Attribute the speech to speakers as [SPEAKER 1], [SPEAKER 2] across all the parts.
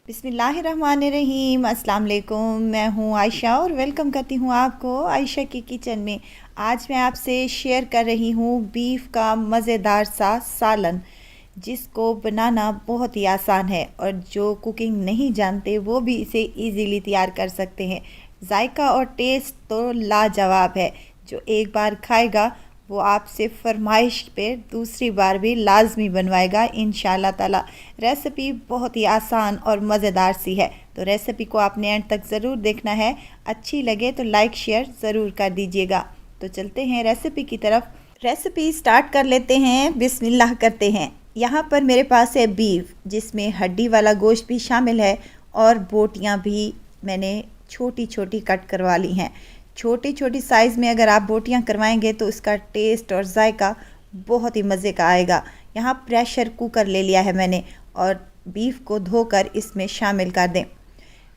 [SPEAKER 1] बिस्मिल्लाहिर्रहमानिर्रहीम। अस्सलाम वालेकुम। मैं हूँ आयशा और वेलकम करती हूँ आपको आयशा की किचन में। आज मैं आपसे शेयर कर रही हूँ बीफ का मज़ेदार सा सालन, जिसको बनाना बहुत ही आसान है और जो कुकिंग नहीं जानते वो भी इसे इजीली तैयार कर सकते हैं। जायका और टेस्ट तो लाजवाब है। जो एक बार खाएगा वो आपसे फरमाइश पे दूसरी बार भी लाजमी बनवाएगा इंशाल्लाह ताला। रेसिपी बहुत ही आसान और मज़ेदार सी है, तो रेसिपी को आपने एंड तक ज़रूर देखना है। अच्छी लगे तो लाइक शेयर ज़रूर कर दीजिएगा। तो चलते हैं रेसिपी की तरफ। रेसिपी स्टार्ट कर लेते हैं, बिस्मिल्लाह करते हैं। यहाँ पर मेरे पास है बीफ, जिसमें हड्डी वाला गोश्त भी शामिल है और बोटियाँ भी मैंने छोटी छोटी कट करवा ली हैं। छोटी छोटी साइज़ में अगर आप बोटियां करवाएंगे तो इसका टेस्ट और जायका बहुत ही मज़े का आएगा। यहाँ प्रेशर कुकर ले लिया है मैंने और बीफ को धोकर इसमें शामिल कर दें।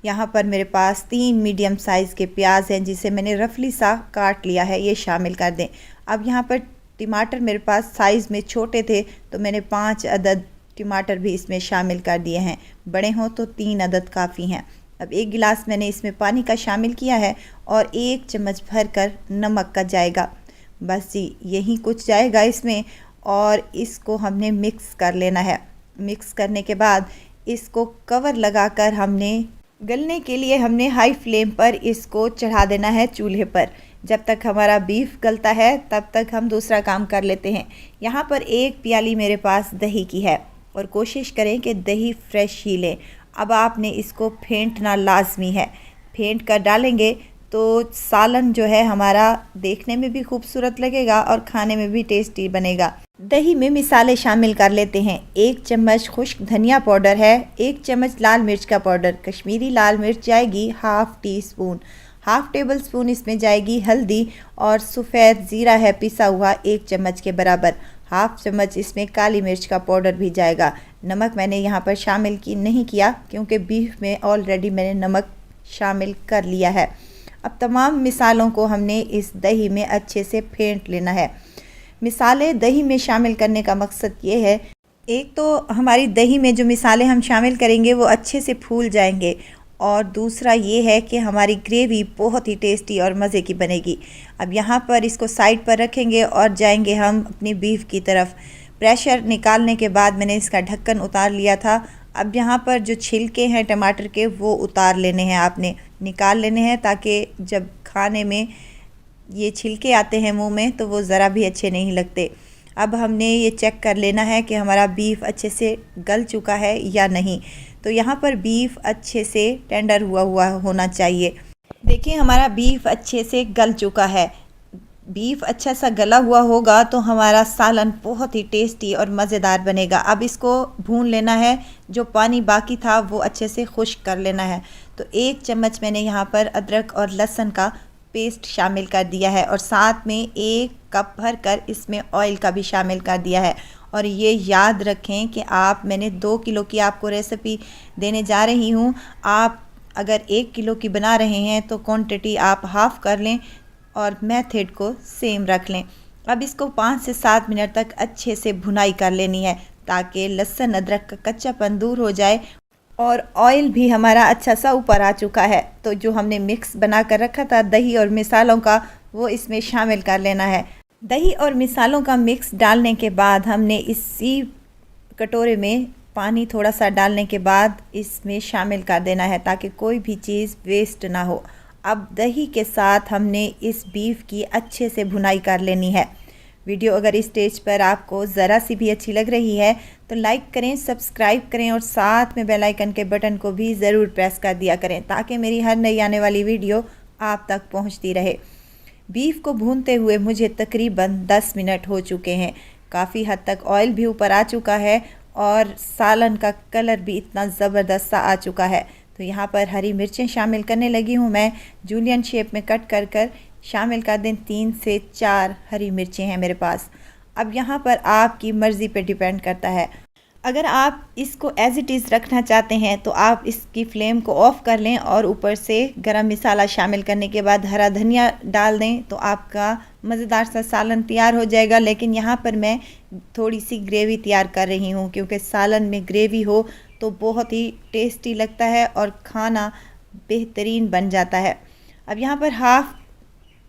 [SPEAKER 1] यहाँ पर मेरे पास 3 मीडियम साइज़ के प्याज हैं, जिसे मैंने रफली सा काट लिया है, ये शामिल कर दें। अब यहाँ पर टमाटर मेरे पास साइज़ में छोटे थे तो मैंने 5 अदद टमाटर भी इसमें शामिल कर दिए हैं। बड़े हों तो 3 अदद काफ़ी हैं। अब 1 गिलास मैंने इसमें पानी का शामिल किया है और 1 चम्मच भरकर नमक का जाएगा। बस जी, यही कुछ जाएगा इसमें और इसको हमने मिक्स कर लेना है। मिक्स करने के बाद इसको कवर लगाकर हमने गलने के लिए हमने हाई फ्लेम पर इसको चढ़ा देना है चूल्हे पर। जब तक हमारा बीफ गलता है तब तक हम दूसरा काम कर लेते हैं। यहाँ पर 1 प्याली मेरे पास दही की है और कोशिश करें कि दही फ्रेश ही लें। अब आपने इसको फेंटना लाजमी है। फेंट कर डालेंगे तो सालन जो है हमारा देखने में भी खूबसूरत लगेगा और खाने में भी टेस्टी बनेगा। दही में मिसाले शामिल कर लेते हैं। 1 चम्मच खुश्क धनिया पाउडर है, 1 चम्मच लाल मिर्च का पाउडर, कश्मीरी लाल मिर्च जाएगी half tea spoon, half table spoon इसमें जाएगी हल्दी और सफ़ेद ज़ीरा है पिसा हुआ 1 चम्मच के बराबर, हाफ़ चम्मच इसमें काली मिर्च का पाउडर भी जाएगा। नमक मैंने यहाँ पर शामिल नहीं किया क्योंकि बीफ में ऑलरेडी मैंने नमक शामिल कर लिया है। अब तमाम मिसालों को हमने इस दही में अच्छे से फेंट लेना है। मिसाले दही में शामिल करने का मकसद ये है, एक तो हमारी दही में जो मिसाले हम शामिल करेंगे वो अच्छे से फूल जाएंगे और दूसरा ये है कि हमारी ग्रेवी बहुत ही टेस्टी और मज़े की बनेगी। अब यहाँ पर इसको साइड पर रखेंगे और जाएंगे हम अपनी बीफ की तरफ। प्रेशर निकालने के बाद मैंने इसका ढक्कन उतार लिया था। अब यहाँ पर जो छिलके हैं टमाटर के वो उतार लेने हैं, आपने निकाल लेने हैं, ताकि जब खाने में ये छिलके आते हैं मुंह में तो वो ज़रा भी अच्छे नहीं लगते। अब हमने ये चेक कर लेना है कि हमारा बीफ अच्छे से गल चुका है या नहीं। तो यहाँ पर बीफ अच्छे से टेंडर हुआ होना चाहिए। देखिए हमारा बीफ अच्छे से गल चुका है। बीफ अच्छा सा गला हुआ होगा तो हमारा सालन बहुत ही टेस्टी और मज़ेदार बनेगा। अब इसको भून लेना है, जो पानी बाकी था वो अच्छे से खुश्क कर लेना है। तो 1 चम्मच मैंने यहाँ पर अदरक और लहसुन का पेस्ट शामिल कर दिया है और साथ में 1 कप भर कर इसमें ऑयल का भी शामिल कर दिया है। और ये याद रखें कि मैंने 2 किलो की आपको रेसिपी देने जा रही हूँ। आप अगर 1 किलो की बना रहे हैं तो क्वांटिटी आप हाफ़ कर लें और मेथड को सेम रख लें। अब इसको 5 से 7 मिनट तक अच्छे से भुनाई कर लेनी है ताकि लहसुन अदरक का कच्चापन दूर हो जाए और ऑयल भी हमारा अच्छा सा ऊपर आ चुका है। तो जो हमने मिक्स बना कर रखा था दही और मिसालों का, वो इसमें शामिल कर लेना है। दही और मिसालों का मिक्स डालने के बाद हमने इसी कटोरे में पानी थोड़ा सा डालने के बाद इसमें शामिल कर देना है ताकि कोई भी चीज़ वेस्ट ना हो। अब दही के साथ हमने इस बीफ की अच्छे से भुनाई कर लेनी है। वीडियो अगर इस स्टेज पर आपको ज़रा सी भी अच्छी लग रही है तो लाइक करें, सब्सक्राइब करें और साथ में बेल आइकन के बटन को भी ज़रूर प्रेस कर दिया करें ताकि मेरी हर नई आने वाली वीडियो आप तक पहुंचती रहे। बीफ को भूनते हुए मुझे तकरीबन 10 मिनट हो चुके हैं। काफ़ी हद तक ऑयल भी ऊपर आ चुका है और सालन का कलर भी इतना ज़बरदस्त सा आ चुका है। तो यहाँ पर हरी मिर्चें शामिल करने लगी हूँ मैं, जूलियन शेप में कट कर शामिल कर दें। 3 से 4 हरी मिर्चें हैं मेरे पास। अब यहाँ पर आपकी मर्ज़ी पे डिपेंड करता है। अगर आप इसको एज़ इट इज़ रखना चाहते हैं तो आप इसकी फ्लेम को ऑफ़ कर लें और ऊपर से गरम मसाला शामिल करने के बाद हरा धनिया डाल दें तो आपका मज़ेदार सा सालन तैयार हो जाएगा। लेकिन यहाँ पर मैं थोड़ी सी ग्रेवी तैयार कर रही हूँ क्योंकि सालन में ग्रेवी हो तो बहुत ही टेस्टी लगता है और खाना बेहतरीन बन जाता है। अब यहाँ पर हाफ़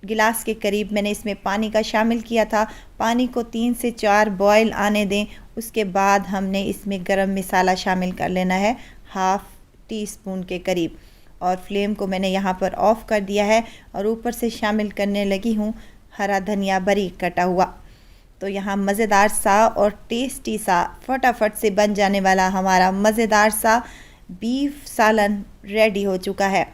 [SPEAKER 1] गिलास के करीब मैंने इसमें पानी का शामिल किया था। पानी को 3 से 4 बॉयल आने दें। उसके बाद हमने इसमें गरम मसाला शामिल कर लेना है हाफ़ टी स्पून के करीब, और फ्लेम को मैंने यहाँ पर ऑफ़ कर दिया है और ऊपर से शामिल करने लगी हूँ हरा धनिया बारीक कटा हुआ। तो यहाँ मज़ेदार सा और टेस्टी सा फटाफट से बन जाने वाला हमारा मज़ेदार सा बीफ सालन रेडी हो चुका है।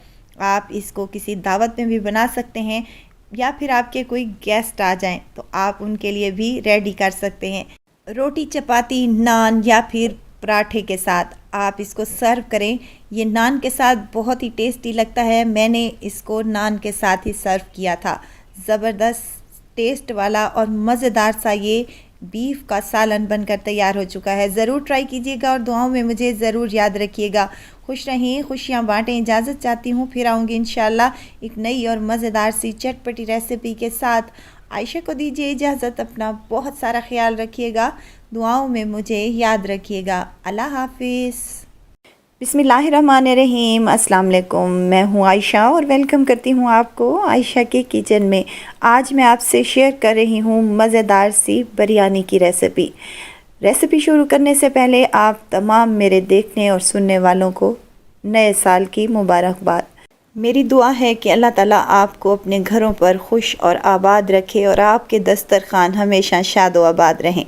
[SPEAKER 1] आप इसको किसी दावत में भी बना सकते हैं, या फिर आपके कोई गेस्ट आ जाएं तो आप उनके लिए भी रेडी कर सकते हैं। रोटी, चपाती, नान या फिर पराठे के साथ आप इसको सर्व करें। ये नान के साथ बहुत ही टेस्टी लगता है। मैंने इसको नान के साथ ही सर्व किया था। ज़बरदस्त टेस्ट वाला और मज़ेदार सा ये बीफ का सालन बनकर तैयार हो चुका है। ज़रूर ट्राई कीजिएगा और दुआओं में मुझे ज़रूर याद रखिएगा। खुश रहें, खुशियाँ बाँटें। इजाज़त चाहती हूँ, फिर आऊँगी इंशाल्लाह एक नई और मज़ेदार सी चटपटी रेसिपी के साथ। आयशा को दीजिए इजाज़त। अपना बहुत सारा ख्याल रखिएगा, दुआओं में मुझे याद रखिएगा। अल्लाह हाफिज़। बिस्मिल्लाहिर्रहमानिर्रहीम। अस्सलाम वालेकुम। मैं हूँ आयशा और वेलकम करती हूँ आपको आयशा के किचन में। आज मैं आपसे शेयर कर रही हूँ मज़ेदार सी बिरयानी की रेसिपी शुरू करने से पहले आप तमाम मेरे देखने और सुनने वालों को नए साल की मुबारकबाद। मेरी दुआ है कि अल्लाह ताला आपको अपने घरों पर खुश और आबाद रखे और आपके दस्तरखान हमेशा शाद व आबाद रहें।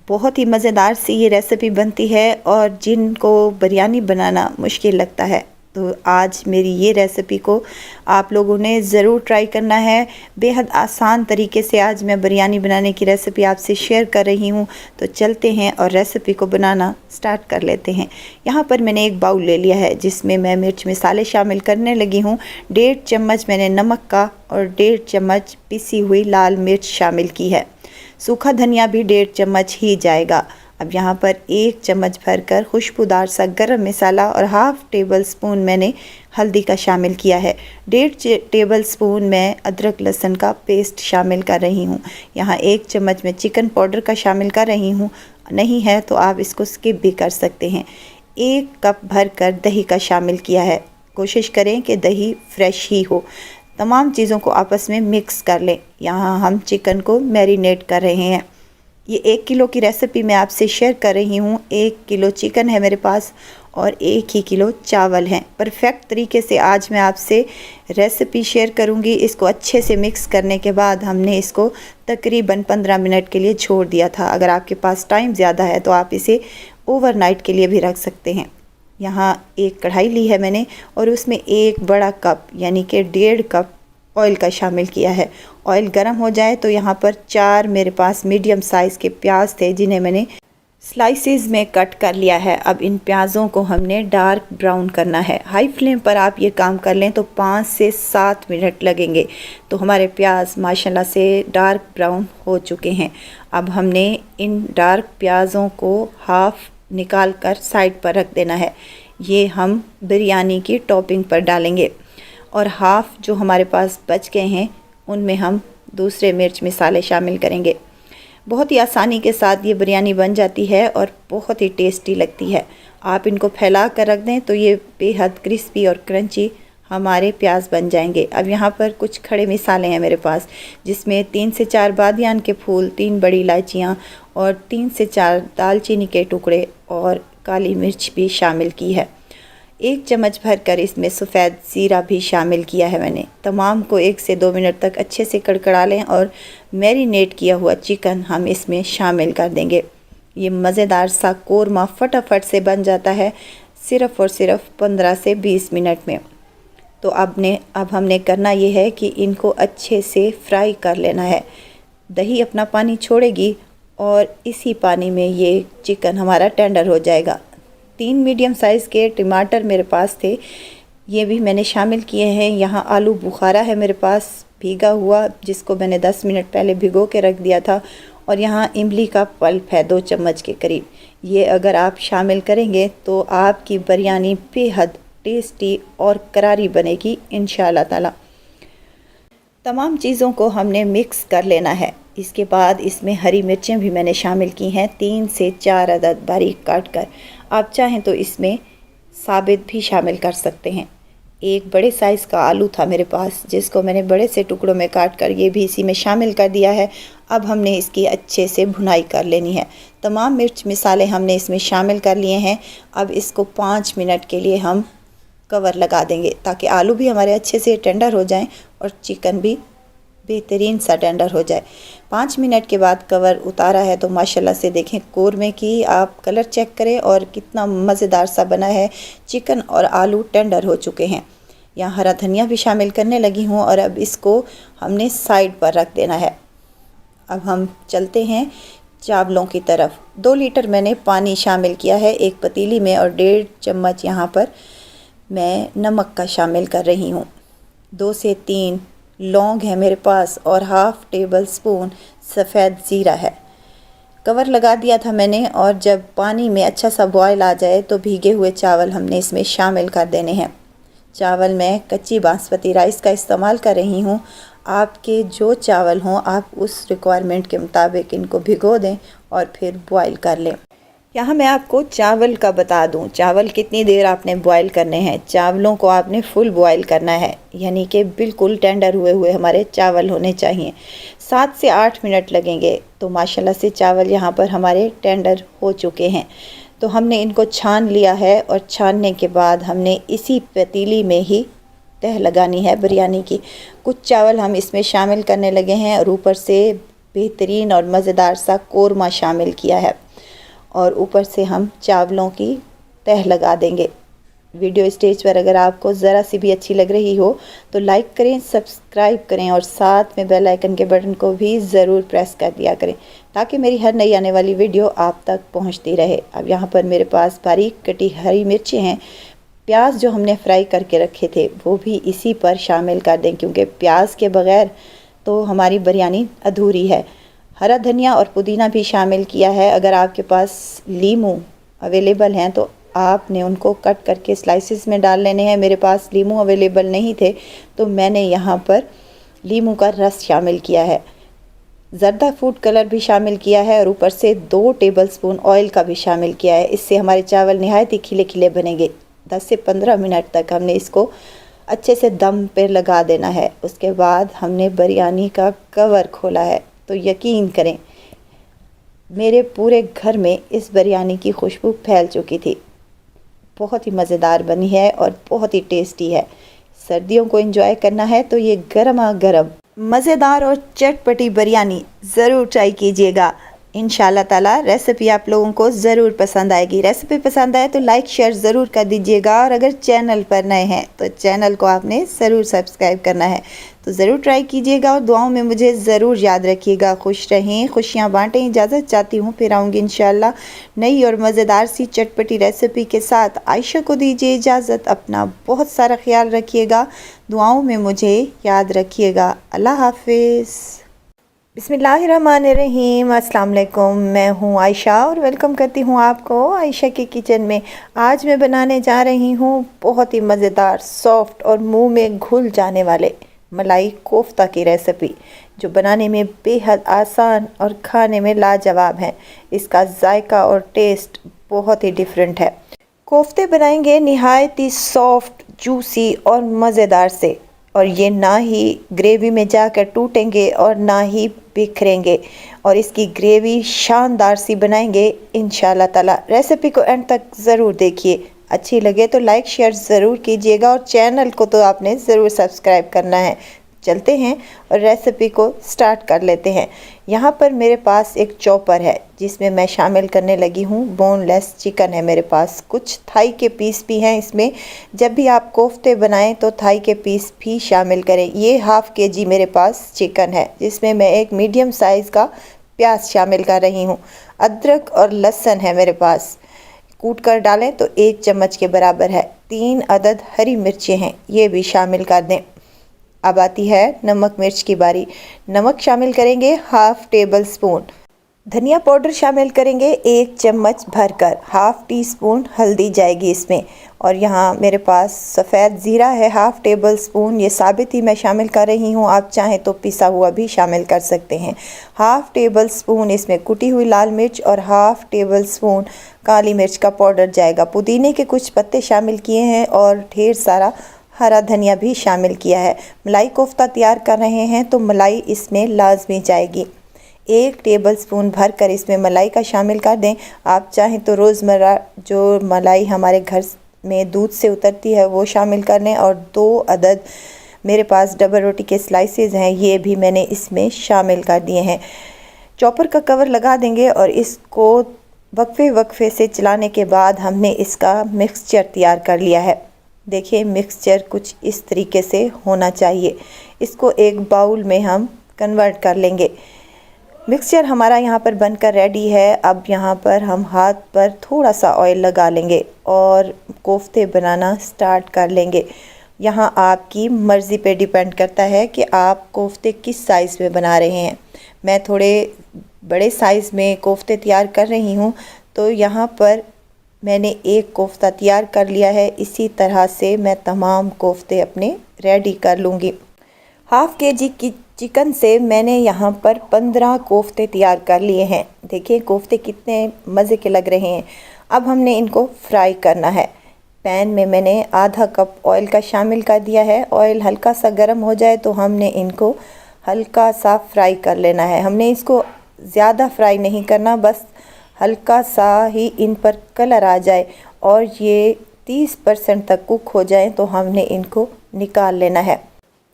[SPEAKER 1] बहुत ही मज़ेदार सी ये रेसिपी बनती है और जिनको बिरयानी बनाना मुश्किल लगता है तो आज मेरी ये रेसिपी को आप लोगों ने ज़रूर ट्राई करना है। बेहद आसान तरीके से आज मैं बिरयानी बनाने की रेसिपी आपसे शेयर कर रही हूँ। तो चलते हैं और रेसिपी को बनाना स्टार्ट कर लेते हैं। यहाँ पर मैंने एक बाउल ले लिया है जिसमें मैं मिर्च मसाले शामिल करने लगी हूँ। 1.5 चम्मच मैंने नमक का और 1.5 चम्मच पिसी हुई लाल मिर्च शामिल की है। सूखा धनिया भी 1.5 चम्मच ही जाएगा। अब यहाँ पर 1 चम्मच भरकर खुशबूदार सा गरम मसाला और हाफ़ टेबल स्पून मैंने हल्दी का शामिल किया है। 1.5 टेबल स्पून मैं अदरक लहसुन का पेस्ट शामिल कर रही हूँ। यहाँ 1 चम्मच मैं चिकन पाउडर का शामिल कर रही हूँ। नहीं है तो आप इसको स्किप भी कर सकते हैं। 1 कप भरकर दही का शामिल किया है। कोशिश करें कि दही फ्रेश ही हो। तमाम चीज़ों को आपस में मिक्स कर लें। यहाँ हम चिकन को मैरिनेट कर रहे हैं। ये 1 किलो की रेसिपी मैं आपसे शेयर कर रही हूँ। 1 किलो चिकन है मेरे पास और 1 ही किलो चावल हैं। परफेक्ट तरीके से आज मैं आपसे रेसिपी शेयर करूँगी। इसको अच्छे से मिक्स करने के बाद हमने इसको तकरीबन 15 मिनट के लिए छोड़ दिया था। अगर आपके पास टाइम ज़्यादा है तो आप इसे ओवरनाइट के लिए भी रख सकते हैं। यहाँ एक कढ़ाई ली है मैंने और उसमें 1 बड़ा कप यानी कि 1.5 कप ऑयल का शामिल किया है। ऑयल गर्म हो जाए तो यहाँ पर 4 मेरे पास मीडियम साइज़ के प्याज थे जिन्हें मैंने स्लाइसेस में कट कर लिया है। अब इन प्याज़ों को हमने डार्क ब्राउन करना है। हाई फ्लेम पर आप ये काम कर लें तो 5 से 7 मिनट लगेंगे। तो हमारे प्याज माशाल्लाह से डार्क ब्राउन हो चुके हैं। अब हमने इन डार्क प्याज़ों को हाफ़ निकाल कर साइड पर रख देना है। ये हम बिरयानी की टॉपिंग पर डालेंगे और हाफ़ जो हमारे पास बच गए हैं उनमें हम दूसरे मिर्च मसाले शामिल करेंगे। बहुत ही आसानी के साथ ये बिरयानी बन जाती है और बहुत ही टेस्टी लगती है। आप इनको फैला कर रख दें तो ये बेहद क्रिस्पी और क्रंची हमारे प्याज बन जाएंगे। अब यहाँ पर कुछ खड़े मसाले हैं मेरे पास जिसमें 3 से 4 बादियान के फूल, 3 बड़ी इलायचियाँ और 3 से 4 दालचीनी के टुकड़े और काली मिर्च भी शामिल की है। 1 चम्मच भरकर इसमें सफ़ेद ज़ीरा भी शामिल किया है मैंने। तमाम को 1 से 2 मिनट तक अच्छे से कड़कड़ा लें और मैरिनेट किया हुआ चिकन हम इसमें शामिल कर देंगे। ये मज़ेदार सा कोरमा फटाफट से बन जाता है सिर्फ़ और सिर्फ 15 से 20 मिनट में। तो अब हमने करना ये है कि इनको अच्छे से फ्राई कर लेना है। दही अपना पानी छोड़ेगी और इसी पानी में ये चिकन हमारा टेंडर हो जाएगा। 3 मीडियम साइज़ के टमाटर मेरे पास थे, ये भी मैंने शामिल किए हैं। यहाँ आलू बुखारा है मेरे पास भीगा हुआ जिसको मैंने 10 मिनट पहले भिगो के रख दिया था। और यहाँ इमली का पल्प है 2 चम्मच के करीब। ये अगर आप शामिल करेंगे तो आपकी बिरयानी बेहद टेस्टी और करारी बनेगी इंशाअल्लाह ताला। तमाम चीज़ों को हमने मिक्स कर लेना है। इसके बाद इसमें हरी मिर्चें भी मैंने शामिल की हैं 3 से 4 अदद बारीक काट कर। आप चाहें तो इसमें साबित भी शामिल कर सकते हैं। एक बड़े साइज़ का आलू था मेरे पास, जिसको मैंने बड़े से टुकड़ों में काट कर ये भी इसी में शामिल कर दिया है। अब हमने इसकी अच्छे से भुनाई कर लेनी है। तमाम मिर्च मसाले हमने इसमें शामिल कर लिए हैं। अब इसको 5 मिनट के लिए हम कवर लगा देंगे ताकि आलू भी हमारे अच्छे से टेंडर हो जाएं और चिकन भी बेहतरीन सा टेंडर हो जाए। 5 मिनट के बाद कवर उतारा है तो माशाल्लाह से देखें कोरमे की आप कलर चेक करें और कितना मज़ेदार सा बना है। चिकन और आलू टेंडर हो चुके हैं। यहाँ हरा धनिया भी शामिल करने लगी हूँ और अब इसको हमने साइड पर रख देना है। अब हम चलते हैं चावलों की तरफ। 2 लीटर मैंने पानी शामिल किया है एक पतीली में और 1.5 चम्मच यहाँ पर मैं नमक का शामिल कर रही हूँ। 2 से 3 लौंग है मेरे पास और हाफ़ टेबल स्पून सफ़ेद ज़ीरा है। कवर लगा दिया था मैंने और जब पानी में अच्छा सा बॉयल आ जाए तो भीगे हुए चावल हमने इसमें शामिल कर देने हैं। चावल मैं कच्ची बासमती राइस का इस्तेमाल कर रही हूँ। आपके जो चावल हों आप उस रिक्वायरमेंट के मुताबिक इनको भिगो दें और फिर बॉयल कर लें। यहाँ मैं आपको चावल का बता दूँ, चावल कितनी देर आपने बॉयल करने हैं। चावलों को आपने फुल बॉयल करना है, यानी कि बिल्कुल टेंडर हुए हुए हमारे चावल होने चाहिए। 7 से 8 मिनट लगेंगे। तो माशाल्लाह से चावल यहाँ पर हमारे टेंडर हो चुके हैं। तो हमने इनको छान लिया है और छानने के बाद हमने इसी पतीली में ही तह लगानी है बिरयानी की। कुछ चावल हम इसमें शामिल करने लगे हैं और ऊपर से बेहतरीन और मज़ेदार सा कोरमा शामिल किया है और ऊपर से हम चावलों की तह लगा देंगे। वीडियो स्टेज पर अगर आपको ज़रा सी भी अच्छी लग रही हो तो लाइक करें, सब्सक्राइब करें और साथ में बेल आइकन के बटन को भी ज़रूर प्रेस कर दिया करें ताकि मेरी हर नई आने वाली वीडियो आप तक पहुंचती रहे। अब यहाँ पर मेरे पास बारीक कटी हरी मिर्चें हैं। प्याज जो हमने फ्राई करके रखे थे वो भी इसी पर शामिल कर दें क्योंकि प्याज के बग़ैर तो हमारी बिरयानी अधूरी है। हरा धनिया और पुदीना भी शामिल किया है। अगर आपके पास लीमू अवेलेबल हैं तो आपने उनको कट करके स्लाइसेस में डाल लेने हैं। मेरे पास लीमू अवेलेबल नहीं थे तो मैंने यहाँ पर लीमू का रस शामिल किया है। ज़र्दा फूड कलर भी शामिल किया है और ऊपर से 2 टेबलस्पून ऑयल का भी शामिल किया है। इससे हमारे चावल नहायत ही खिले खिले बनेंगे। 10 से 15 मिनट तक हमने इसको अच्छे से दम पर लगा देना है। उसके बाद हमने बिरयानी का कवर खोला है तो यकीन करें मेरे पूरे घर में इस बिरयानी की खुशबू फैल चुकी थी। बहुत ही मज़ेदार बनी है और बहुत ही टेस्टी है। सर्दियों को एंजॉय करना है तो ये गरमा गरम मज़ेदार और चटपटी बिरयानी ज़रूर ट्राई कीजिएगा। इंशाल्लाह ताला रेसिपी आप लोगों को ज़रूर पसंद आएगी। रेसिपी पसंद आए तो लाइक शेयर ज़रूर कर दीजिएगा और अगर चैनल पर नए हैं तो चैनल को आपने ज़रूर सब्सक्राइब करना है। तो ज़रूर ट्राई कीजिएगा और दुआओं में मुझे ज़रूर याद रखिएगा। खुश रहें, खुशियाँ बाँटें। इजाज़त चाहती हूँ, फिर आऊँगी इंशाल्लाह नई और मज़ेदार सी चटपटी रेसिपी के साथ। आयशा को दीजिए इजाज़त। अपना बहुत सारा ख्याल रखिएगा। दुआओं में मुझे याद रखिएगा। अल्लाह हाफिज़। बिस्मिल्लाहिर्रहमानिर्रहीम। अस्सलाम वालेकुम। मैं हूँ आयशा और वेलकम करती हूँ आपको आयशा के किचन में। आज मैं बनाने जा रही हूँ बहुत ही मज़ेदार, सॉफ्ट और मुंह में घुल जाने वाले मलाई कोफ्ता की रेसिपी जो बनाने में बेहद आसान और खाने में लाजवाब है। इसका जायका और टेस्ट बहुत ही डिफरेंट है। कोफ्ते बनाएंगे निहायत ही सॉफ्ट, जूसी और मज़ेदार से, और ये ना ही ग्रेवी में जाकर टूटेंगे और ना ही बिखरेंगे और इसकी ग्रेवी शानदार सी बनाएंगे इंशाल्लाह ताला। रेसिपी को एंड तक ज़रूर देखिए। अच्छी लगे तो लाइक शेयर ज़रूर कीजिएगा और चैनल को तो आपने ज़रूर सब्सक्राइब करना है। चलते हैं और रेसिपी को स्टार्ट कर लेते हैं। यहाँ पर मेरे पास एक चॉपर है जिसमें मैं शामिल करने लगी हूँ बोनलेस चिकन है मेरे पास। कुछ थाई के पीस भी हैं इसमें। जब भी आप कोफ्ते बनाएं तो थाई के पीस भी शामिल करें। ये हाफ़ kg मेरे पास चिकन है जिसमें मैं एक मीडियम साइज़ का प्याज शामिल कर रही हूँ। अदरक और लहसुन है मेरे पास, कूट कर डालें तो 1 चम्मच के बराबर है। 3 अदद हरी मिर्चें हैं, ये भी शामिल कर दें। अब आती है नमक मिर्च की बारी। नमक शामिल करेंगे हाफ़ टेबल स्पून। धनिया पाउडर शामिल करेंगे 1 चम्मच भरकर, हाफ़ टी स्पून हल्दी जाएगी इसमें। और यहाँ मेरे पास सफ़ेद ज़ीरा है हाफ़ टेबल स्पून, ये साबित ही मैं शामिल कर रही हूँ, आप चाहें तो पिसा हुआ भी शामिल कर सकते हैं। हाफ़ टेबल स्पून इसमें कुटी हुई लाल मिर्च और हाफ़ टेबल स्पून काली मिर्च का पाउडर जाएगा। पुदीने के कुछ पत्ते शामिल किए हैं और ढेर सारा हरा धनिया भी शामिल किया है। मलाई कोफ्ता तैयार कर रहे हैं तो मलाई इसमें लाजमी जाएगी। 1 टेबल स्पून भर कर इसमें मलाई का शामिल कर दें। आप चाहें तो रोज़मर्रा जो मलाई हमारे घर में दूध से उतरती है वो शामिल कर लें। और 2 अदद मेरे पास डबल रोटी के स्लाइसेस हैं, ये भी मैंने इसमें शामिल कर दिए हैं। चॉपर का कवर लगा देंगे और इसको वक्फे से चलाने के बाद हमने इसका मिक्सचर तैयार कर लिया है। देखिए मिक्सचर कुछ इस तरीके से होना चाहिए। इसको एक बाउल में हम कन्वर्ट कर लेंगे। मिक्सचर हमारा यहाँ पर बनकर रेडी है। अब यहाँ पर हम हाथ पर थोड़ा सा ऑयल लगा लेंगे और कोफ्ते बनाना स्टार्ट कर लेंगे। यहाँ आपकी मर्ज़ी पे डिपेंड करता है कि आप कोफ्ते किस साइज़ में बना रहे हैं। मैं थोड़े बड़े साइज़ में कोफ्ते तैयार कर रही हूँ, तो यहाँ पर मैंने एक कोफ्ता तैयार कर लिया है। इसी तरह से मैं तमाम कोफ्ते अपने रेडी कर लूँगी। हाफ़ केजी की चिकन से मैंने यहाँ पर 15 कोफ्ते तैयार कर लिए हैं। देखिए कोफ्ते कितने मज़े के लग रहे हैं। अब हमने इनको फ्राई करना है। पैन में मैंने आधा कप ऑयल का शामिल कर दिया है। ऑयल हल्का सा गर्म हो जाए तो हमने इनको हल्का सा फ्राई कर लेना है। हमने इसको ज़्यादा फ्राई नहीं करना, बस हल्का सा ही इन पर कलर आ जाए और ये 30% तक कुक हो जाए तो हमने इनको निकाल लेना है।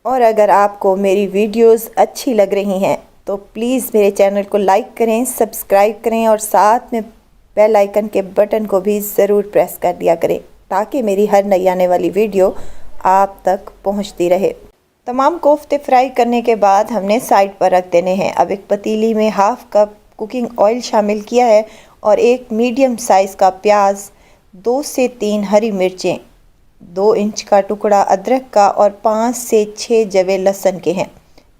[SPEAKER 1] और अगर आपको मेरी वीडियोस अच्छी लग रही हैं तो प्लीज़ मेरे चैनल को लाइक करें, सब्सक्राइब करें और साथ में बेल आइकन के बटन को भी ज़रूर प्रेस कर दिया करें ताकि मेरी हर नई आने वाली वीडियो आप तक पहुंचती रहे। तमाम कोफ्ते फ्राई करने के बाद हमने साइड पर रख देने हैं। अब एक पतीली में हाफ़ कप कुकिंग ऑयल शामिल किया है और एक मीडियम साइज़ का प्याज, 2 से 3 हरी मिर्चें, 2 इंच का टुकड़ा अदरक का और 5 से 6 जवे लहसुन के हैं,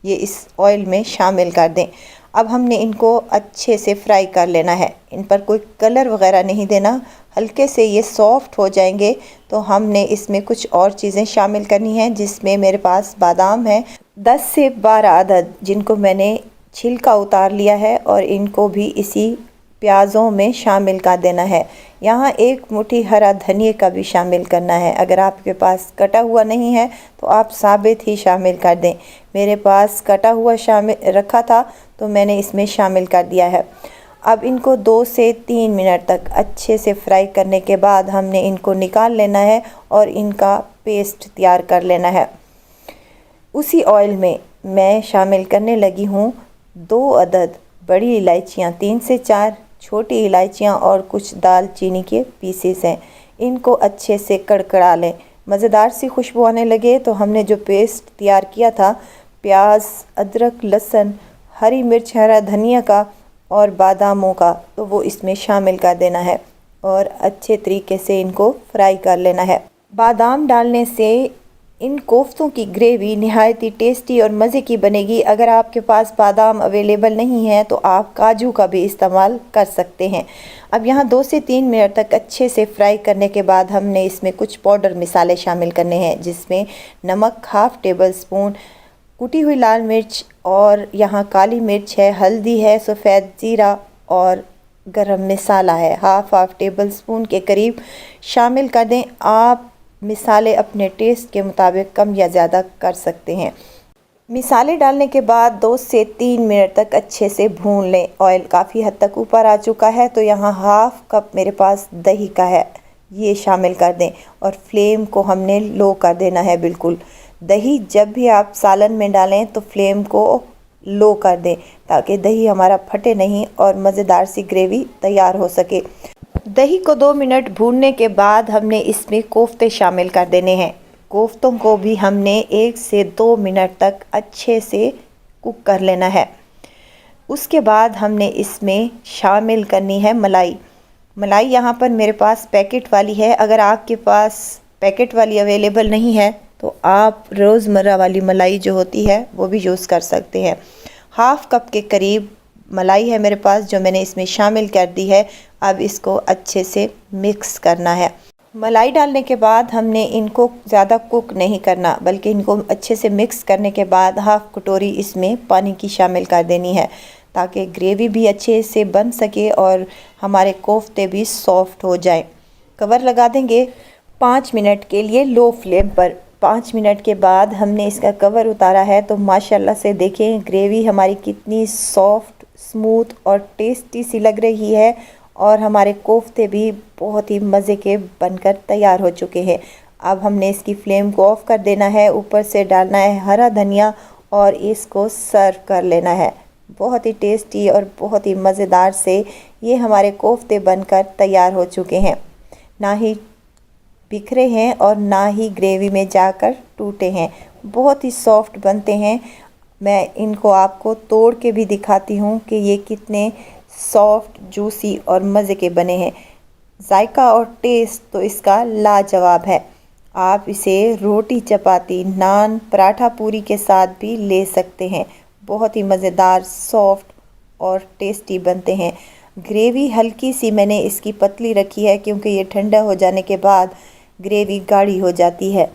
[SPEAKER 1] ये इस ऑयल में शामिल कर दें। अब हमने इनको अच्छे से फ्राई कर लेना है। इन पर कोई कलर वगैरह नहीं देना। हल्के से ये सॉफ्ट हो जाएंगे तो हमने इसमें कुछ और चीज़ें शामिल करनी हैं, जिसमें मेरे पास बादाम है 10 से 12 अदद, जिनको मैंने छिलका उतार लिया है और इनको भी इसी प्याज़ों में शामिल कर देना है। यहाँ 1 मुट्ठी हरा धनिया का भी शामिल करना है। अगर आपके पास कटा हुआ नहीं है तो आप साबित ही शामिल कर दें। मेरे पास कटा हुआ शामिल रखा था तो मैंने इसमें शामिल कर दिया है। अब इनको 2 से 3 मिनट तक अच्छे से फ्राई करने के बाद हमने इनको निकाल लेना है और इनका पेस्ट तैयार कर लेना है। उसी ऑयल में मैं शामिल करने लगी हूँ 2 अदद बड़ी इलायचियाँ, 3 से 4 छोटी इलायचियाँ और कुछ दालचीनी के पीसेस हैं। इनको अच्छे से कड़कड़ा लें। मज़ेदार सी खुशबू आने लगे तो हमने जो पेस्ट तैयार किया था प्याज, अदरक, लहसुन, हरी मिर्च, हरा धनिया का और बादामों का, तो वो इसमें शामिल कर देना है और अच्छे तरीके से इनको फ्राई कर लेना है। बादाम डालने से इन कोफ्तों की ग्रेवी नहायत ही टेस्टी और मज़े की बनेगी। अगर आपके पास बादाम अवेलेबल नहीं है तो आप काजू का भी इस्तेमाल कर सकते हैं। अब यहाँ 2 से 3 मिनट तक अच्छे से फ्राई करने के बाद हमने इसमें कुछ पाउडर मिसाले शामिल करने हैं, जिसमें नमक हाफ़ टेबल स्पून, कुटी हुई लाल मिर्च और यहाँ काली मिर्च है, हल्दी है, सफ़ेद ज़ीरा और गरम मसाला है, हाफ़ टेबल स्पून के करीब शामिल कर दें। आप मिसाले अपने टेस्ट के मुताबिक कम या ज़्यादा कर सकते हैं। मिसाले डालने के बाद 2 से 3 मिनट तक अच्छे से भून लें। ऑयल काफ़ी हद तक ऊपर आ चुका है तो यहाँ हाफ़ कप मेरे पास दही का है, ये शामिल कर दें और फ्लेम को हमने लो कर देना है बिल्कुल। दही जब भी आप सालन में डालें तो फ्लेम को लो कर दें ताकि दही हमारा फटे नहीं और मज़ेदार सी ग्रेवी तैयार हो सके। दही को 2 मिनट भूनने के बाद हमने इसमें कोफ्ते शामिल कर देने हैं। कोफ्तों को भी हमने 1 से 2 मिनट तक अच्छे से कुक कर लेना है। उसके बाद हमने इसमें शामिल करनी है मलाई। मलाई यहाँ पर मेरे पास पैकेट वाली है। अगर आपके पास पैकेट वाली अवेलेबल नहीं है तो आप रोज़मर्रा वाली मलाई जो होती है वो भी यूज़ कर सकते हैं। हाफ़ कप के करीब मलाई है मेरे पास जो मैंने इसमें शामिल कर दी है। अब इसको अच्छे से मिक्स करना है। मलाई डालने के बाद हमने इनको ज़्यादा कुक नहीं करना, बल्कि इनको अच्छे से मिक्स करने के बाद हाफ़ कटोरी इसमें पानी की शामिल कर देनी है, ताकि ग्रेवी भी अच्छे से बन सके और हमारे कोफ्ते भी सॉफ्ट हो जाएं। कवर लगा देंगे 5 मिनट के लिए लो फ्लेम पर। 5 मिनट के बाद हमने इसका कवर उतारा है तो माशाल्लाह से देखें ग्रेवी हमारी कितनी सॉफ्ट, स्मूथ और टेस्टी सी लग रही है, और हमारे कोफ्ते भी बहुत ही मज़े के बनकर तैयार हो चुके हैं। अब हमने इसकी फ्लेम को ऑफ़ कर देना है, ऊपर से डालना है हरा धनिया और इसको सर्व कर लेना है। बहुत ही टेस्टी और बहुत ही मज़ेदार से ये हमारे कोफ्ते बनकर तैयार हो चुके हैं। ना ही बिखरे हैं और ना ही ग्रेवी में जाकर टूटे हैं, बहुत ही सॉफ्ट बनते हैं। मैं इनको आपको तोड़ के भी दिखाती हूँ कि ये कितने सॉफ्ट, जूसी और मज़े के बने हैं। जायका और टेस्ट तो इसका लाजवाब है। आप इसे रोटी, चपाती, नान, पराठा, पूरी के साथ भी ले सकते हैं। बहुत ही मज़ेदार, सॉफ्ट और टेस्टी बनते हैं। ग्रेवी हल्की सी मैंने इसकी पतली रखी है, क्योंकि ये ठंडा हो जाने के बाद ग्रेवी गाढ़ी हो जाती है।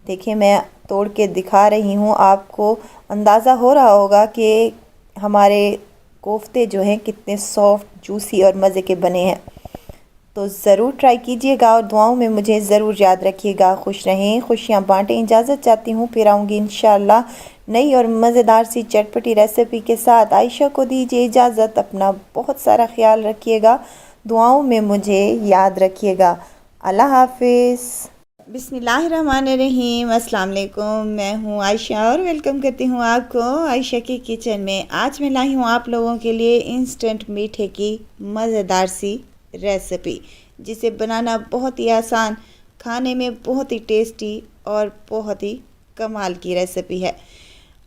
[SPEAKER 1] देखिए मैं तोड़ के दिखा रही हूँ, आपको अंदाज़ा हो रहा होगा कि हमारे कोफ्ते जो हैं कितने सॉफ्ट, जूसी और मज़े के बने हैं। तो ज़रूर ट्राई कीजिएगा और दुआओं में मुझे ज़रूर याद रखिएगा। खुश रहें, खुशियाँ बांटें। इजाज़त चाहती हूँ, फिर आऊँगी इंशाअल्लाह नई और मज़ेदार सी चटपटी रेसिपी के साथ। आयशा को दीजिए इजाज़त। अपना बहुत सारा ख्याल रखिएगा, दुआओं में मुझे याद रखिएगा। अल्लाह हाफिज़। बिस्मिल्लाहिर्रहमानिर्रहीम। अस्सलाम वालेकुम। मैं हूँ आयशा और वेलकम करती हूँ आपको आयशा की किचन में। आज मैं लाई हूँ आप लोगों के लिए इंस्टेंट मीठे की मज़ेदार सी रेसिपी, जिसे बनाना बहुत ही आसान, खाने में बहुत ही टेस्टी और बहुत ही कमाल की रेसिपी है।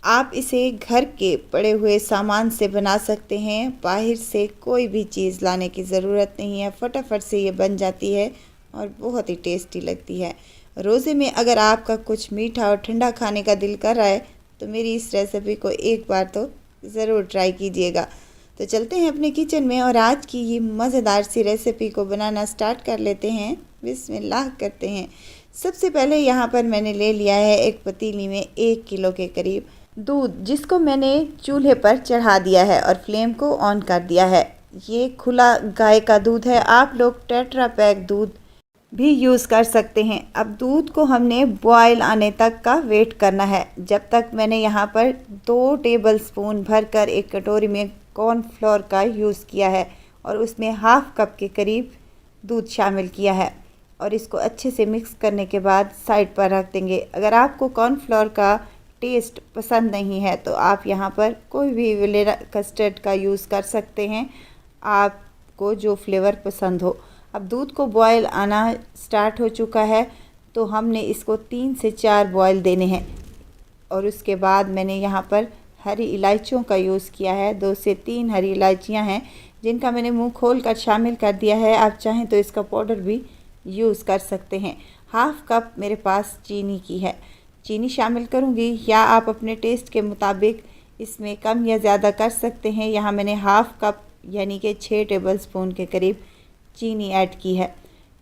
[SPEAKER 1] आप इसे घर के पड़े हुए सामान से बना सकते हैं, बाहर से कोई भी चीज़ लाने की ज़रूरत नहीं है। फटाफट से ये बन जाती है और बहुत ही टेस्टी लगती है। रोज़े में अगर आपका कुछ मीठा और ठंडा खाने का दिल कर रहा है तो मेरी इस रेसिपी को एक बार तो ज़रूर ट्राई कीजिएगा। तो चलते हैं अपने किचन में और आज की ये मज़ेदार सी रेसिपी को बनाना स्टार्ट कर लेते हैं। बिस्मिल्लाह करते हैं। सबसे पहले यहाँ पर मैंने ले लिया है एक पतीली में 1 किलो के करीब दूध, जिसको मैंने चूल्हे पर चढ़ा दिया है और फ्लेम को ऑन कर दिया है। ये खुला गाय का दूध है, आप लोग टेट्रा पैक दूध भी यूज़ कर सकते हैं। अब दूध को हमने बॉयल आने तक का वेट करना है। जब तक मैंने यहाँ पर 2 टेबलस्पून भरकर एक कटोरी में कॉर्नफ्लोर का यूज़ किया है और उसमें हाफ़ कप के करीब दूध शामिल किया है, और इसको अच्छे से मिक्स करने के बाद साइड पर रख देंगे। अगर आपको कॉर्नफ्लोर का टेस्ट पसंद नहीं है तो आप यहाँ पर कोई भी वनीला कस्टर्ड का यूज़ कर सकते हैं, आपको जो फ्लेवर पसंद हो। अब दूध को बॉयल आना स्टार्ट हो चुका है, तो हमने इसको 3 से 4 बॉयल देने हैं, और उसके बाद मैंने यहाँ पर हरी इलायचियों का यूज़ किया है। 2 से 3 हरी इलायचियाँ हैं जिनका मैंने मुंह खोल कर शामिल कर दिया है। आप चाहें तो इसका पाउडर भी यूज़ कर सकते हैं। हाफ़ कप मेरे पास चीनी की है, चीनी शामिल करूँगी, या आप अपने टेस्ट के मुताबिक इसमें कम या ज़्यादा कर सकते हैं। यहाँ मैंने हाफ़ कप यानी कि 6 टेबलस्पून के करीब चीनी ऐड की है।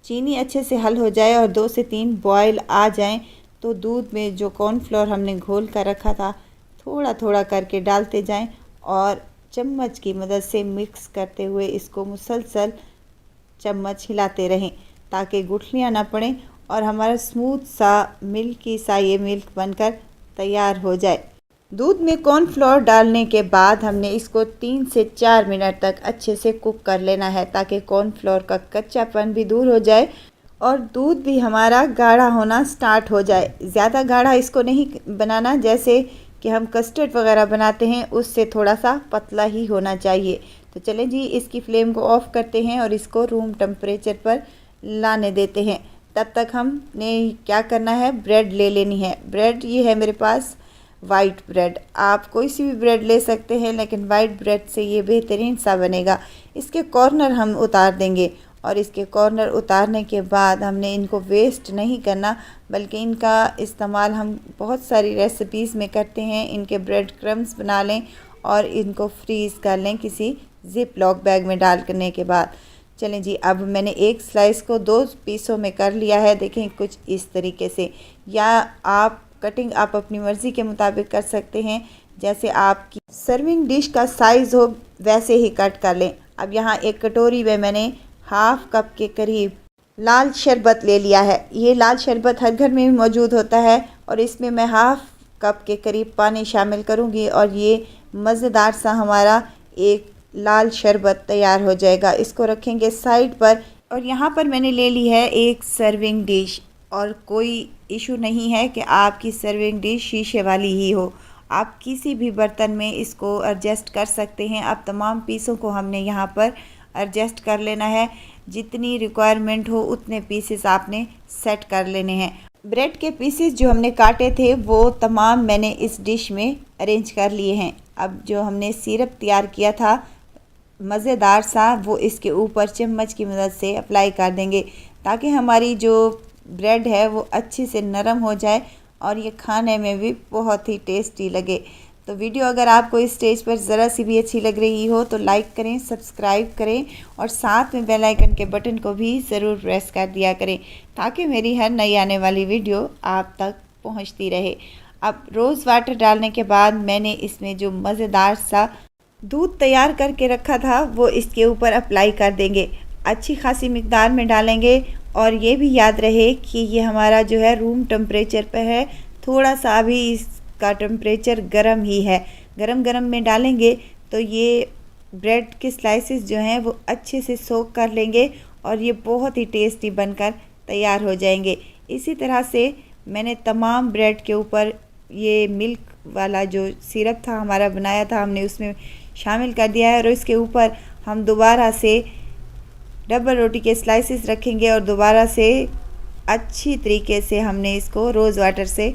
[SPEAKER 1] चीनी अच्छे से हल हो जाए और 2 से 3 बॉयल आ जाएं तो दूध में जो कॉर्नफ्लोर हमने घोल कर रखा था थोड़ा थोड़ा करके डालते जाएं और चम्मच की मदद से मिक्स करते हुए इसको मुसलसल चम्मच हिलाते रहें, ताकि गुठलियाँ ना पड़ें और हमारा स्मूथ सा मिल्की सा ये मिल्क बनकर तैयार हो जाए। दूध में कॉर्नफ्लोर डालने के बाद हमने इसको 3 से 4 मिनट तक अच्छे से कुक कर लेना है, ताकि कॉर्नफ्लोर का कच्चापन भी दूर हो जाए और दूध भी हमारा गाढ़ा होना स्टार्ट हो जाए। ज़्यादा गाढ़ा इसको नहीं बनाना, जैसे कि हम कस्टर्ड वगैरह बनाते हैं उससे थोड़ा सा पतला ही होना चाहिए। तो चलें जी, इसकी फ्लेम को ऑफ़ करते हैं और इसको रूम टेम्परेचर पर लाने देते हैं। तब तक हमने क्या करना है, ब्रेड ले लेनी है। ब्रेड ये है मेरे पास वाइट ब्रेड, आप कोई सी भी ब्रेड ले सकते हैं, लेकिन वाइट ब्रेड से ये बेहतरीन सा बनेगा। इसके कॉर्नर हम उतार देंगे और इसके कॉर्नर उतारने के बाद हमने इनको वेस्ट नहीं करना, बल्कि इनका इस्तेमाल हम बहुत सारी रेसिपीज़ में करते हैं। इनके ब्रेड क्रम्स बना लें और इनको फ्रीज़ कर लें किसी ज़िप लॉक बैग में डालने के बाद। चलें जी, अब मैंने एक स्लाइस को 2 पीसों में कर लिया है, देखें कुछ इस तरीके से। या आप कटिंग आप अपनी मर्ज़ी के मुताबिक कर सकते हैं, जैसे आपकी सर्विंग डिश का साइज़ हो वैसे ही कट कर लें। अब यहाँ एक कटोरी में मैंने हाफ़ कप के करीब लाल शरबत ले लिया है। ये लाल शरबत हर घर में भी मौजूद होता है और इसमें मैं हाफ़ कप के करीब पानी शामिल करूँगी और ये मज़ेदार सा हमारा एक लाल शरबत तैयार हो जाएगा। इसको रखेंगे साइड पर। और यहाँ पर मैंने ले ली है एक सर्विंग डिश, और कोई इशू नहीं है कि आपकी सर्विंग डिश शीशे वाली ही हो, आप किसी भी बर्तन में इसको एडजस्ट कर सकते हैं। अब तमाम पीसों को हमने यहाँ पर एडजस्ट कर लेना है, जितनी रिक्वायरमेंट हो उतने पीसेस आपने सेट कर लेने हैं। ब्रेड के पीसेस जो हमने काटे थे वो तमाम मैंने इस डिश में अरेंज कर लिए हैं। अब जो हमने सिरप तैयार किया था मज़ेदार सा, वो इसके ऊपर चम्मच की मदद से अप्लाई कर देंगे ताकि हमारी जो ब्रेड है वो अच्छे से नरम हो जाए और ये खाने में भी बहुत ही टेस्टी लगे। तो वीडियो अगर आपको इस स्टेज पर ज़रा सी भी अच्छी लग रही हो तो लाइक करें, सब्सक्राइब करें और साथ में बेल आइकन के बटन को भी ज़रूर प्रेस कर दिया करें ताकि मेरी हर नई आने वाली वीडियो आप तक पहुंचती रहे। अब रोज़ वाटर डालने के बाद मैंने इसमें जो मज़ेदार सा दूध तैयार करके रखा था वो इसके ऊपर अप्लाई कर देंगे। अच्छी खासी मिकदार में डालेंगे और ये भी याद रहे कि ये हमारा जो है रूम टेम्परेचर पे है, थोड़ा सा अभी इसका टेम्परेचर गर्म ही है। गरम में डालेंगे तो ये ब्रेड के स्लाइसेस जो हैं वो अच्छे से सोक कर लेंगे और ये बहुत ही टेस्टी बनकर तैयार हो जाएंगे। इसी तरह से मैंने तमाम ब्रेड के ऊपर ये मिल्क वाला जो सिरप था हमारा बनाया था, हमने उसमें शामिल कर दिया है और इसके ऊपर हम दोबारा से डबल रोटी के स्लाइसेस रखेंगे और दोबारा से अच्छी तरीके से हमने इसको रोज़ वाटर से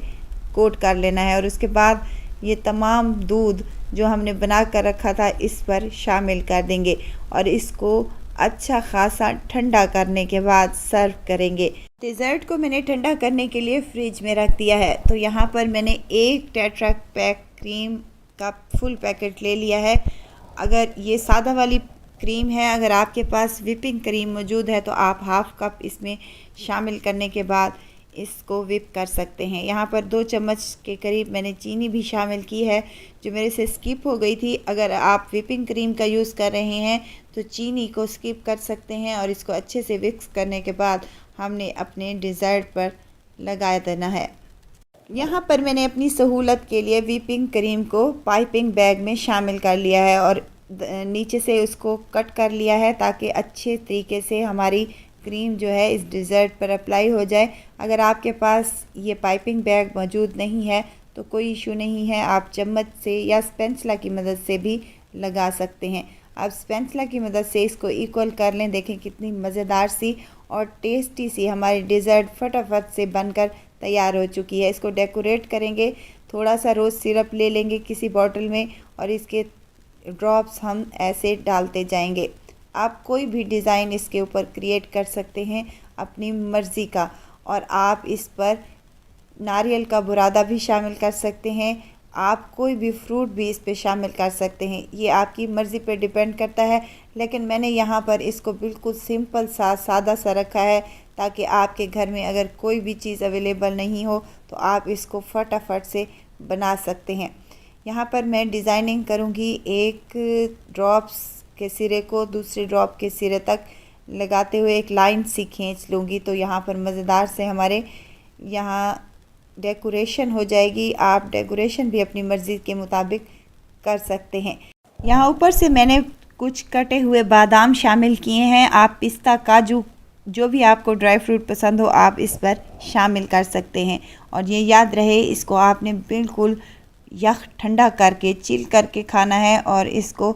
[SPEAKER 1] कोट कर लेना है। और उसके बाद ये तमाम दूध जो हमने बना कर रखा था इस पर शामिल कर देंगे और इसको अच्छा खासा ठंडा करने के बाद सर्व करेंगे। डिज़र्ट को मैंने ठंडा करने के लिए फ्रिज में रख दिया है। तो यहाँ पर मैंने एक टेट्रा पैक क्रीम का फुल पैकेट ले लिया है। अगर ये सादा वाली क्रीम है, अगर आपके पास विपिंग क्रीम मौजूद है तो आप हाफ़ कप इसमें शामिल करने के बाद इसको विप कर सकते हैं। यहाँ पर 2 चम्मच के करीब मैंने चीनी भी शामिल की है जो मेरे से स्किप हो गई थी। अगर आप विपिंग क्रीम का यूज़ कर रहे हैं तो चीनी को स्किप कर सकते हैं और इसको अच्छे से मिक्स करने के बाद हमने अपने डिज़र्ट पर लगा देना है। यहाँ पर मैंने अपनी सहूलत के लिए विपिंग क्रीम को पाइपिंग बैग में शामिल कर लिया है और नीचे से उसको कट कर लिया है ताकि अच्छे तरीके से हमारी क्रीम जो है इस डिज़र्ट पर अप्लाई हो जाए। अगर आपके पास ये पाइपिंग बैग मौजूद नहीं है तो कोई इशू नहीं है, आप चम्मच से या स्पेंचला की मदद से भी लगा सकते हैं। अब स्पेंचला की मदद से इसको इक्वल कर लें। देखें कितनी मज़ेदार सी और टेस्टी सी हमारी डिज़र्ट फटाफट से बनकर तैयार हो चुकी है। इसको डेकोरेट करेंगे, थोड़ा सा रोज़ सिरप ले लेंगे किसी बॉटल में और इसके ड्रॉप्स हम ऐसे डालते जाएंगे। आप कोई भी डिज़ाइन इसके ऊपर क्रिएट कर सकते हैं अपनी मर्ज़ी का, और आप इस पर नारियल का बुरादा भी शामिल कर सकते हैं। आप कोई भी फ्रूट भी इस पे शामिल कर सकते हैं, ये आपकी मर्ज़ी पे डिपेंड करता है। लेकिन मैंने यहाँ पर इसको बिल्कुल सिंपल सा सादा सा रखा है ताकि आपके घर में अगर कोई भी चीज़ अवेलेबल नहीं हो तो आप इसको फटाफट से बना सकते हैं। यहाँ पर मैं डिज़ाइनिंग करूँगी, एक ड्रॉप्स के सिरे को दूसरे ड्रॉप के सिरे तक लगाते हुए एक लाइन सी खींच लूँगी। तो यहाँ पर मज़ेदार से हमारे यहाँ डेकोरेशन हो जाएगी। आप डेकोरेशन भी अपनी मर्ज़ी के मुताबिक कर सकते हैं। यहाँ ऊपर से मैंने कुछ कटे हुए बादाम शामिल किए हैं। आप पिस्ता, काजू, जो भी आपको ड्राई फ्रूट पसंद हो आप इस पर शामिल कर सकते हैं। और ये याद रहे इसको आपने बिल्कुल यख ठंडा करके चिल करके खाना है और इसको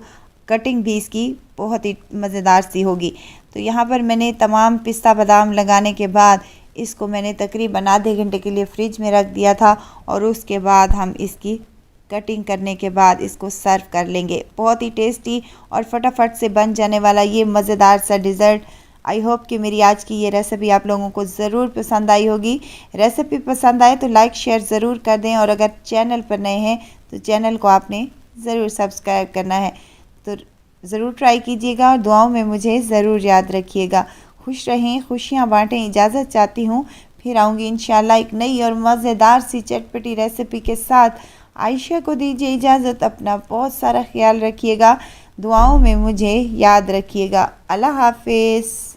[SPEAKER 1] कटिंग भी इसकी बहुत ही मज़ेदार सी होगी। तो यहाँ पर मैंने तमाम पिस्ता बादाम लगाने के बाद इसको मैंने तकरीबन आधे घंटे के लिए फ्रिज में रख दिया था और उसके बाद हम इसकी कटिंग करने के बाद इसको सर्व कर लेंगे। बहुत ही टेस्टी और फटाफट से बन जाने वाला ये मज़ेदार सा डिज़र्ट। आई होप कि मेरी आज की ये रेसिपी आप लोगों को ज़रूर पसंद आई होगी। रेसिपी पसंद आए तो लाइक शेयर ज़रूर कर दें और अगर चैनल पर नए हैं तो चैनल को आपने ज़रूर सब्सक्राइब करना है। तो ज़रूर ट्राई कीजिएगा और दुआओं में मुझे ज़रूर याद रखिएगा। खुश रहें, खुशियाँ बाँटें। इजाज़त चाहती हूँ, फिर आऊँगी इंशाल्लाह एक नई और मज़ेदार सी चटपटी रेसिपी के साथ। आयशा को दीजिए इजाज़त। अपना बहुत सारा ख्याल रखिएगा, दुआओं में मुझे याद रखिएगा। अल्लाह हाफ़िज़।